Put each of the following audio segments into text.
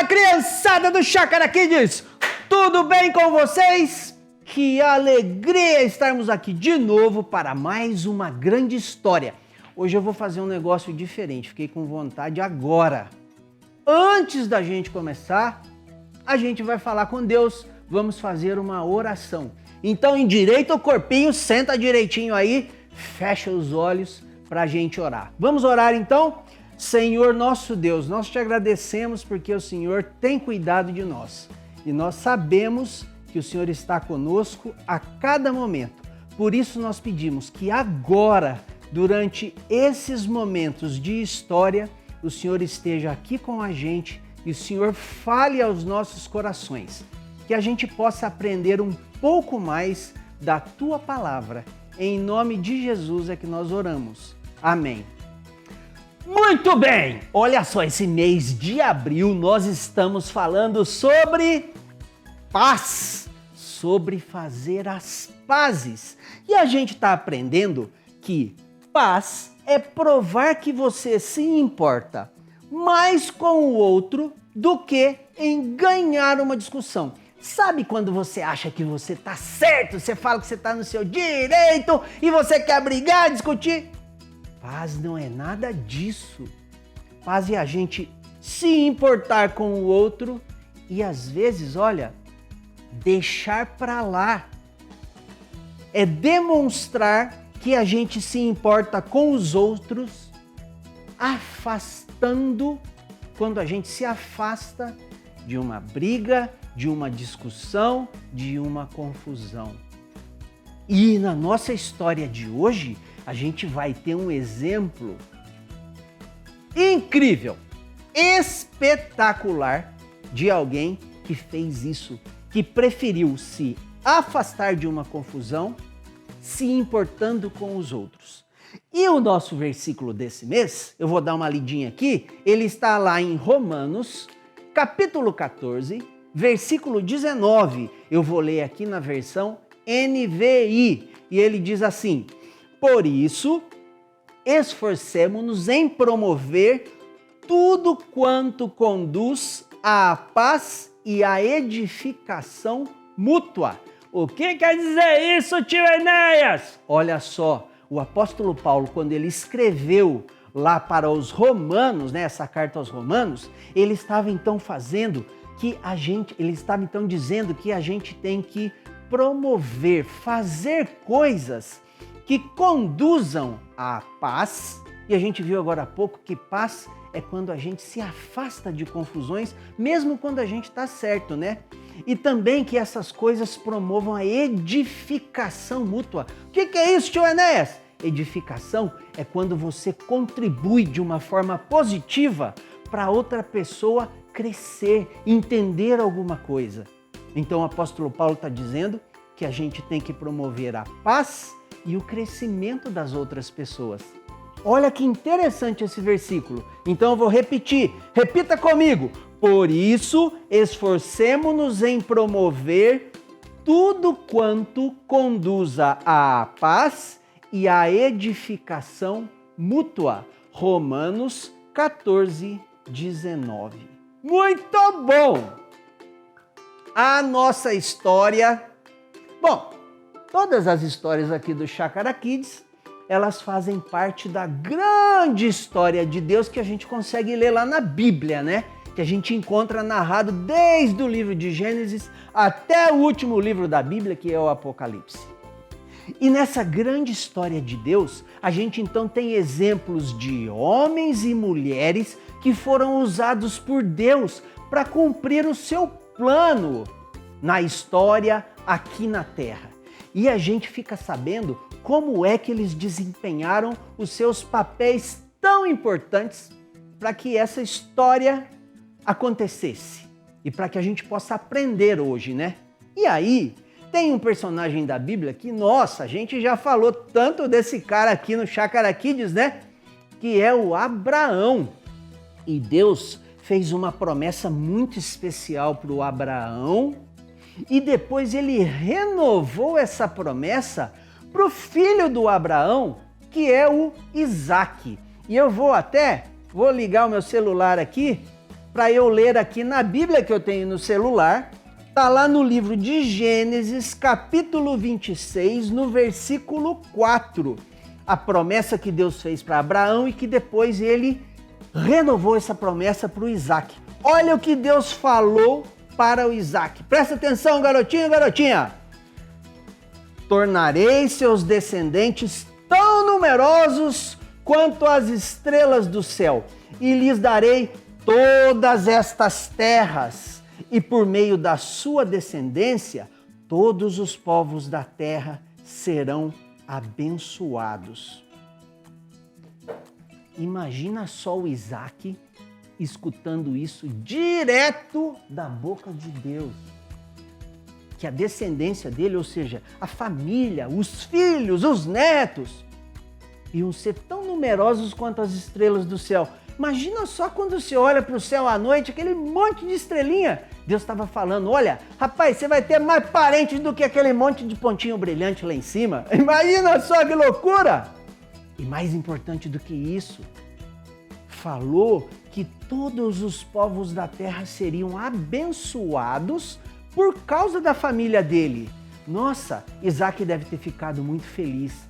Criançada do Chácara Kids, tudo bem com vocês? Que alegria estarmos aqui de novo para mais uma grande história. Hoje eu vou fazer um negócio diferente, fiquei com vontade agora. Antes da gente começar, a gente vai falar com Deus, vamos fazer uma oração. Então endireita o corpinho, senta direitinho aí, fecha os olhos para a gente orar. Vamos orar então? Senhor nosso Deus, nós te agradecemos porque o Senhor tem cuidado de nós e nós sabemos que o Senhor está conosco a cada momento. Por isso nós pedimos que agora, durante esses momentos de história, o Senhor esteja aqui com a gente e o Senhor fale aos nossos corações, que a gente possa aprender um pouco mais da Tua palavra. Em nome de Jesus é que nós oramos. Amém. Muito bem! Olha só, esse mês de abril nós estamos falando sobre paz, sobre fazer as pazes. E a gente está aprendendo que paz é provar que você se importa mais com o outro do que em ganhar uma discussão. Sabe quando você acha que você está certo, você fala que você está no seu direito e você quer brigar, discutir? Paz não é nada disso. Paz é a gente se importar com o outro e às vezes, olha, deixar para lá. É demonstrar que a gente se importa com os outros, afastando, quando a gente se afasta de uma briga, de uma discussão, de uma confusão. E na nossa história de hoje, a gente vai ter um exemplo incrível, espetacular de alguém que fez isso, que preferiu se afastar de uma confusão, se importando com os outros. E o nosso versículo desse mês, eu vou dar uma lidinha aqui, ele está lá em Romanos, capítulo 14, versículo 19. Eu vou ler aqui na versão NVI, e ele diz assim: por isso, esforcemo-nos em promover tudo quanto conduz à paz e à edificação mútua. O que quer dizer isso, tio Enéas? Olha só, o apóstolo Paulo, quando ele escreveu lá para os romanos, né, essa carta aos romanos, ele estava então dizendo que a gente tem que promover, fazer coisas que conduzam à paz. E a gente viu agora há pouco que paz é quando a gente se afasta de confusões, mesmo quando a gente está certo, né? E também que essas coisas promovam a edificação mútua. O que é isso, tio Enéas? Edificação é quando você contribui de uma forma positiva para outra pessoa crescer, entender alguma coisa. Então o apóstolo Paulo está dizendo que a gente tem que promover a paz e o crescimento das outras pessoas. Olha que interessante esse versículo. Então eu vou repetir. Repita comigo. Por isso, esforcemo-nos em promover tudo quanto conduza à paz e à edificação mútua. Romanos 14, 19. Muito bom! A nossa história... Bom, todas as histórias aqui do Chácara Kids, elas fazem parte da grande história de Deus que a gente consegue ler lá na Bíblia, né? Que a gente encontra narrado desde o livro de Gênesis até o último livro da Bíblia, que é o Apocalipse. E nessa grande história de Deus, a gente então tem exemplos de homens e mulheres que foram usados por Deus para cumprir o seu plano na história aqui na Terra. E a gente fica sabendo como é que eles desempenharam os seus papéis tão importantes para que essa história acontecesse e para que a gente possa aprender hoje, né? E aí, tem um personagem da Bíblia que, nossa, a gente já falou tanto desse cara aqui no Chácara Kids, né? Que é o Abraão. E Deus fez uma promessa muito especial para o Abraão e depois ele renovou essa promessa para o filho do Abraão, que é o Isaque. E eu vou ligar o meu celular aqui para eu ler aqui na Bíblia que eu tenho no celular. Está lá no livro de Gênesis, capítulo 26, no versículo 4. A promessa que Deus fez para Abraão e que depois ele renovou essa promessa para o Isaac. Olha o que Deus falou para o Isaac. Presta atenção, garotinho e garotinha. Tornarei seus descendentes tão numerosos quanto as estrelas do céu, e lhes darei todas estas terras, e por meio da sua descendência, todos os povos da terra serão abençoados. Imagina só o Isaac escutando isso direto da boca de Deus. Que a descendência dele, ou seja, a família, os filhos, os netos, iam ser tão numerosos quanto as estrelas do céu. Imagina só quando você olha para o céu à noite, aquele monte de estrelinha. Deus estava falando, olha, rapaz, você vai ter mais parentes do que aquele monte de pontinho brilhante lá em cima. Imagina só que loucura! E mais importante do que isso, falou que todos os povos da terra seriam abençoados por causa da família dele. Nossa, Isaac deve ter ficado muito feliz.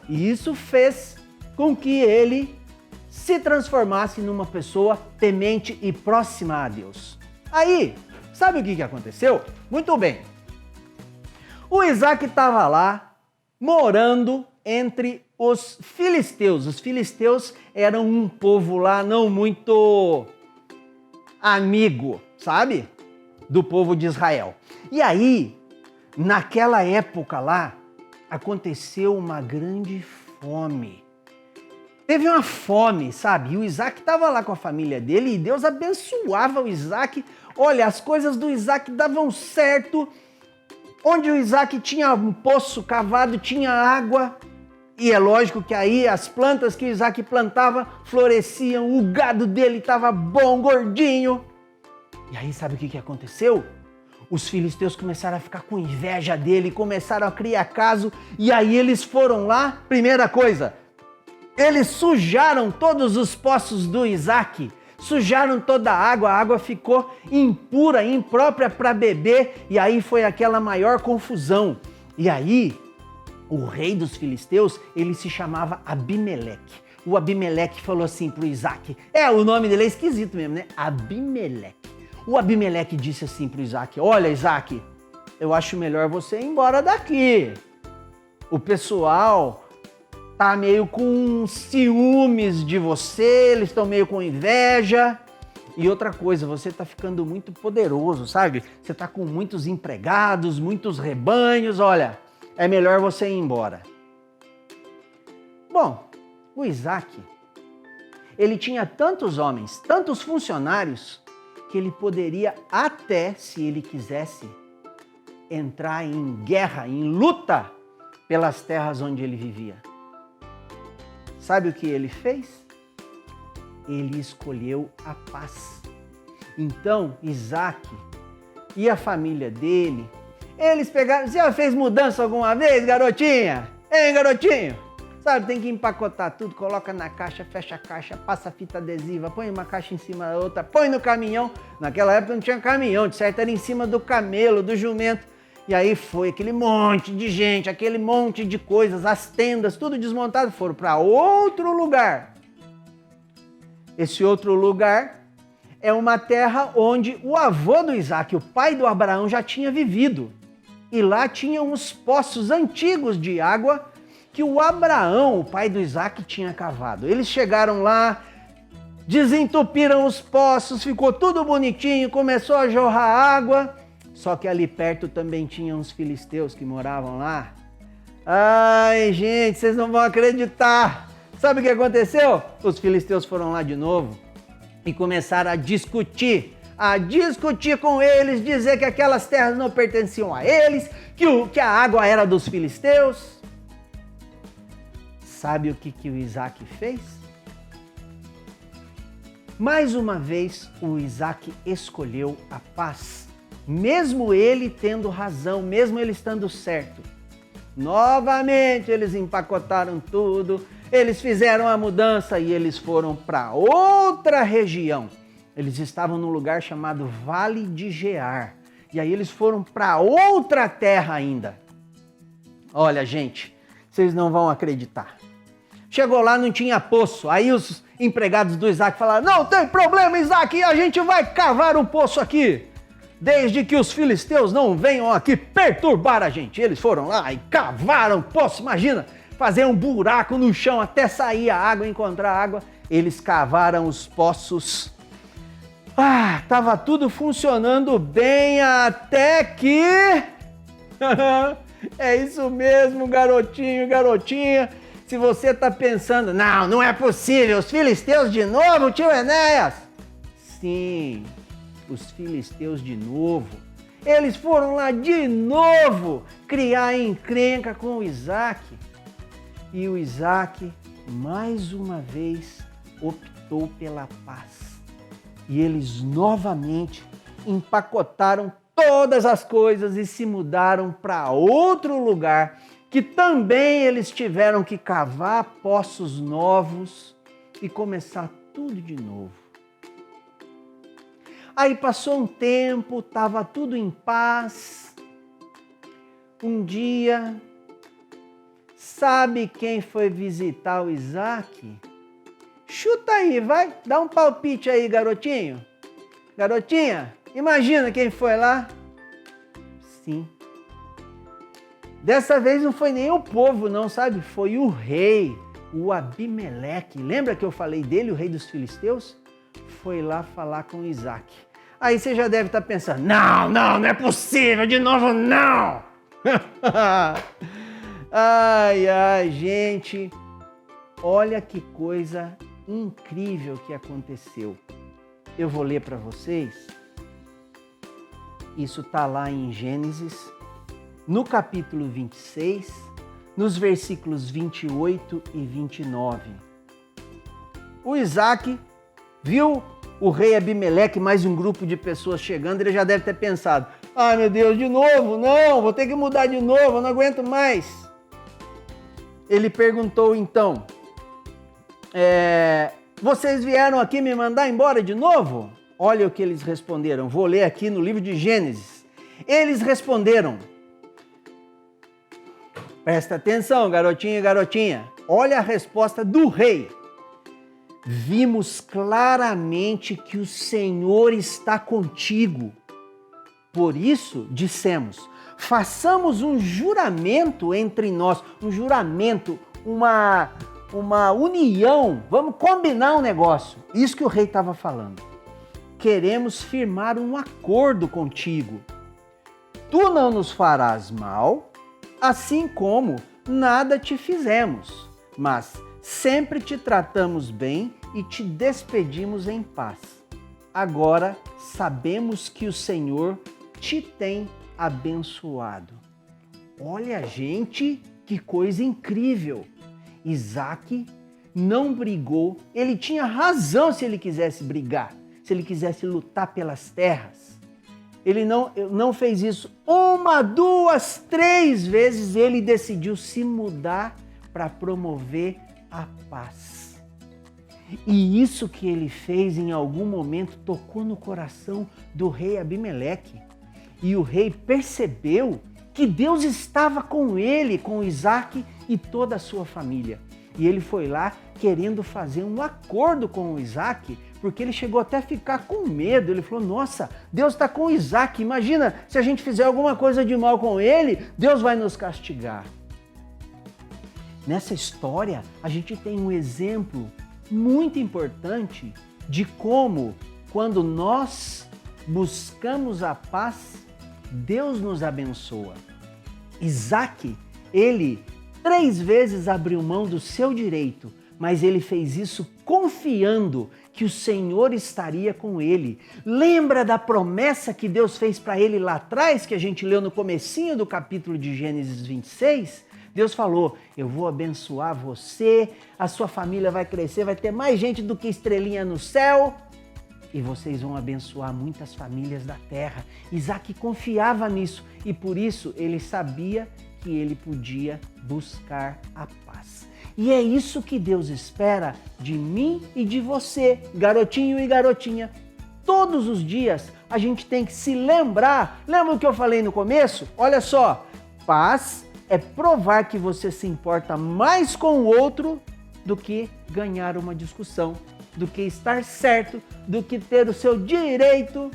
E isso fez com que ele se transformasse numa pessoa temente e próxima a Deus. Aí, sabe o que aconteceu? Muito bem. O Isaac estava lá, morando entre os filisteus. Os filisteus eram um povo lá não muito amigo, sabe? Do povo de Israel. E aí, naquela época lá, aconteceu uma grande fome. Teve uma fome, sabe? E o Isaac estava lá com a família dele e Deus abençoava o Isaac. Olha, as coisas do Isaac davam certo. Onde o Isaac tinha um poço cavado, tinha água. E é lógico que aí as plantas que o Isaac plantava floresciam. O gado dele estava bom, gordinho. E aí sabe o que aconteceu? Os filisteus começaram a ficar com inveja dele, começaram a criar caso, e aí eles foram lá, primeira coisa, eles sujaram todos os poços do Isaac, sujaram toda a água ficou impura, imprópria para beber, e aí foi aquela maior confusão. E aí, o rei dos filisteus, ele se chamava Abimeleque. O Abimeleque falou assim para o Isaac, o nome dele é esquisito mesmo, né? Abimeleque. O Abimeleque disse assim para o Isaac, olha Isaac, eu acho melhor você ir embora daqui. O pessoal tá meio com ciúmes de você, eles estão meio com inveja. E outra coisa, você tá ficando muito poderoso, sabe? Você tá com muitos empregados, muitos rebanhos, olha, é melhor você ir embora. Bom, o Isaac, ele tinha tantos homens, tantos funcionários, que ele poderia até, se ele quisesse, entrar em guerra, em luta pelas terras onde ele vivia. Sabe o que ele fez? Ele escolheu a paz. Então, Isaac e a família dele, eles pegaram... Você já fez mudança alguma vez, garotinha? Hein, garotinho? Sabe, tem que empacotar tudo, coloca na caixa, fecha a caixa, passa fita adesiva, põe uma caixa em cima da outra, põe no caminhão. Naquela época não tinha caminhão, de certo era em cima do camelo, do jumento. E aí foi aquele monte de gente, aquele monte de coisas, as tendas, tudo desmontado, foram para outro lugar. Esse outro lugar é uma terra onde o avô do Isaac, o pai do Abraão, já tinha vivido. E lá tinham os poços antigos de água que o Abraão, o pai do Isaac, tinha cavado. Eles chegaram lá, desentupiram os poços, ficou tudo bonitinho, começou a jorrar água. Só que ali perto também tinham os filisteus que moravam lá. Ai, gente, vocês não vão acreditar. Sabe o que aconteceu? Os filisteus foram lá de novo e começaram a discutir com eles, dizer que aquelas terras não pertenciam a eles, que a água era dos filisteus. Sabe o que o Isaac fez? Mais uma vez, o Isaac escolheu a paz, mesmo ele tendo razão, mesmo ele estando certo. Novamente, eles empacotaram tudo, eles fizeram a mudança e eles foram para outra região. Eles estavam num lugar chamado Vale de Gear. E aí eles foram para outra terra ainda. Olha, gente, vocês não vão acreditar. Chegou lá, não tinha poço. Aí os empregados do Isaac falaram: não tem problema, Isaac, a gente vai cavar um poço aqui, desde que os filisteus não venham aqui perturbar a gente. Eles foram lá e cavaram um poço, imagina, fazer um buraco no chão até sair a água, encontrar água. Eles cavaram os poços. Tava tudo funcionando bem até que... É isso mesmo, garotinho, garotinha. Se você tá pensando, não é possível, os filisteus de novo, tio Enéas. Sim, os filisteus de novo. Eles foram lá de novo criar encrenca com o Isaac. E o Isaac, mais uma vez, optou pela paz. E eles novamente empacotaram todas as coisas e se mudaram para outro lugar, que também eles tiveram que cavar poços novos e começar tudo de novo. Aí passou um tempo, estava tudo em paz. Um dia, sabe quem foi visitar o Isaac? Chuta aí, vai, dá um palpite aí, garotinho. Garotinha, imagina quem foi lá. Sim. Dessa vez não foi nem o povo, não, sabe? Foi o rei, o Abimeleque. Lembra que eu falei dele, o rei dos filisteus? Foi lá falar com Isaac. Aí você já deve estar pensando, não é possível, de novo não. Ai, gente, olha que coisa incrível que aconteceu. Eu vou ler para vocês. Isso está lá em Gênesis, no capítulo 26, nos versículos 28 e 29. O Isaac viu o rei Abimeleque, mais um grupo de pessoas chegando, ele já deve ter pensado, meu Deus, de novo? Não, vou ter que mudar de novo, eu não aguento mais. Ele perguntou então, vocês vieram aqui me mandar embora de novo? Olha o que eles responderam, vou ler aqui no livro de Gênesis. Eles responderam, presta atenção, garotinho e garotinha, olha a resposta do rei. Vimos claramente que o Senhor está contigo. Por isso dissemos, façamos um juramento entre nós, um juramento, uma união, vamos combinar um negócio. Isso que o rei estava falando. Queremos firmar um acordo contigo. Tu não nos farás mal, assim como nada te fizemos, mas sempre te tratamos bem e te despedimos em paz. Agora sabemos que o Senhor te tem abençoado. Olha, gente, que coisa incrível! Isaac não brigou, ele tinha razão se ele quisesse brigar, se ele quisesse lutar pelas terras. Ele não fez isso 1, 2, 3 vezes, ele decidiu se mudar para promover a paz. E isso que ele fez em algum momento tocou no coração do rei Abimeleque. E o rei percebeu que Deus estava com ele, com Isaac e toda a sua família. E ele foi lá querendo fazer um acordo com o Isaac, porque ele chegou até a ficar com medo. Ele falou, nossa, Deus está com Isaac, imagina se a gente fizer alguma coisa de mal com ele, Deus vai nos castigar. Nessa história, a gente tem um exemplo muito importante de como, quando nós buscamos a paz, Deus nos abençoa. Isaac, ele 3 vezes abriu mão do seu direito, mas ele fez isso confiando que o Senhor estaria com ele. Lembra da promessa que Deus fez para ele lá atrás, que a gente leu no comecinho do capítulo de Gênesis 26? Deus falou, eu vou abençoar você, a sua família vai crescer, vai ter mais gente do que estrelinha no céu, e vocês vão abençoar muitas famílias da terra. Isaac confiava nisso, e por isso ele sabia que ele podia buscar a paz. E é isso que Deus espera de mim e de você, garotinho e garotinha. todos os dias a gente tem que se lembrar. Lembra o que eu falei no começo? Olha só, paz é provar que você se importa mais com o outro do que ganhar uma discussão, do que estar certo, do que ter o seu direito.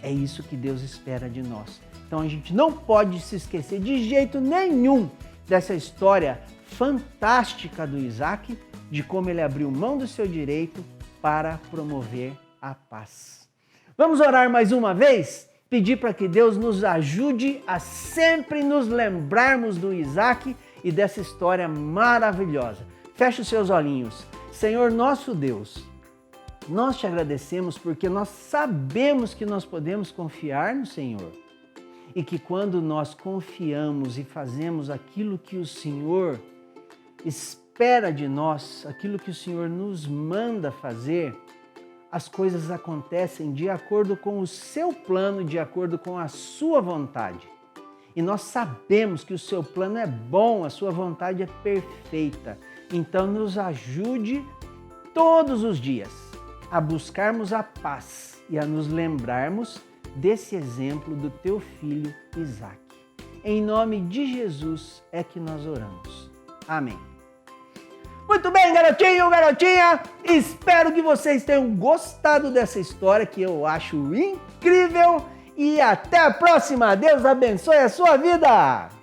É isso que Deus espera de nós. Então a gente não pode se esquecer de jeito nenhum dessa história fantástica do Isaac, de como ele abriu mão do seu direito para promover a paz. Vamos orar mais uma vez? Pedir para que Deus nos ajude a sempre nos lembrarmos do Isaac e dessa história maravilhosa. Feche os seus olhinhos. Senhor nosso Deus, nós te agradecemos porque nós sabemos que nós podemos confiar no Senhor. E que quando nós confiamos e fazemos aquilo que o Senhor espera de nós, aquilo que o Senhor nos manda fazer, as coisas acontecem de acordo com o seu plano, de acordo com a sua vontade. E nós sabemos que o seu plano é bom, a sua vontade é perfeita. Então nos ajude todos os dias a buscarmos a paz e a nos lembrarmos desse exemplo do teu filho Isaac. Em nome de Jesus é que nós oramos. Amém. Muito bem, garotinho, garotinha, espero que vocês tenham gostado dessa história que eu acho incrível e até a próxima. Deus abençoe a sua vida.